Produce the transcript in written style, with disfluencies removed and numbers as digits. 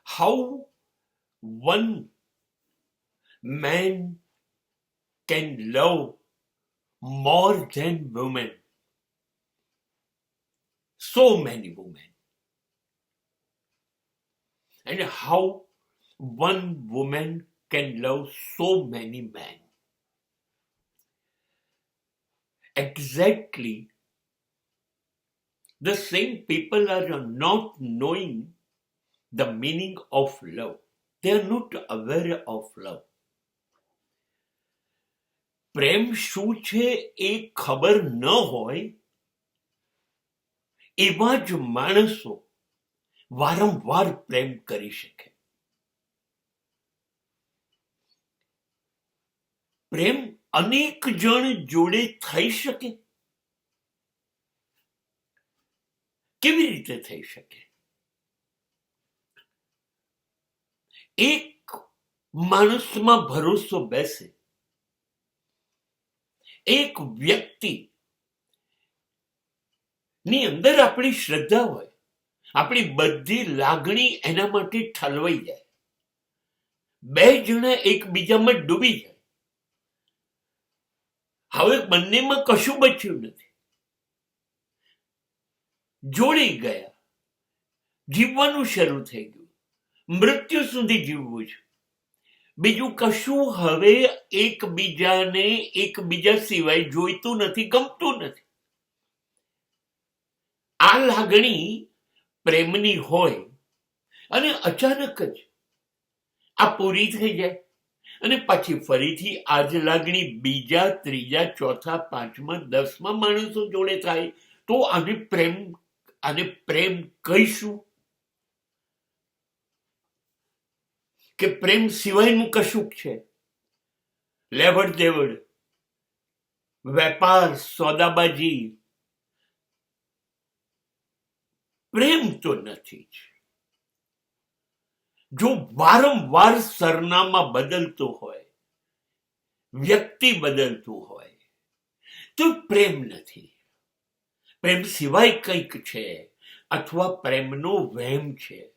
how one man can love more than women, so many women, and how one woman can love so many men. Exactly the same people are not knowing the meaning of love. They are not aware of love. પ્રેમ શું છે એ ખબર ન હોય એવા જ માણસો વારંવાર પ્રેમ કરી શકે. પ્રેમ અનેક જણ જોડે થઈ શકે? કેવી રીતે થઈ શકે? એક માણસમાં ભરોસો બેસે, એક વ્યક્તિ ની અંદર આપણી શ્રદ્ધા હોય, આપણી બધી લાગણી એના માટે ઠલવાઈ જાય, બે જણા એકબીજામાં ડૂબી જાય. હવે બંનેમાં કશું બચ્યું નથી, જોડી ગયા, જીવવાનું શરૂ થઈ ગયું, મૃત્યુ સુધી જીવવું છે. બીજું કશું હવે એકબીજાને એકબીજા સિવાય જોઈતું નથી, ગમતું નથી. આ લાગણી પ્રેમની હોય અને અચાનક જ આ પૂરી થઈ જાય અને પછી ફરીથી આ જ લાગણી બીજા, ત્રીજા, ચોથા, પાંચમા, 10મા માણસો જોડે થાય તો આને પ્રેમ કહીશું કે પ્રેમ સિવાયનું કશુંક છે? લેવડ દેવડ, વેપાર, સોદાબાજી, પ્રેમ તો નથી જ. જો વારંવાર સરનામા બદલતું હોય, વ્યક્તિ બદલતું હોય તો પ્રેમ નથી. પ્રેમ સિવાય કંઈક છે અથવા પ્રેમનો વહેમ છે.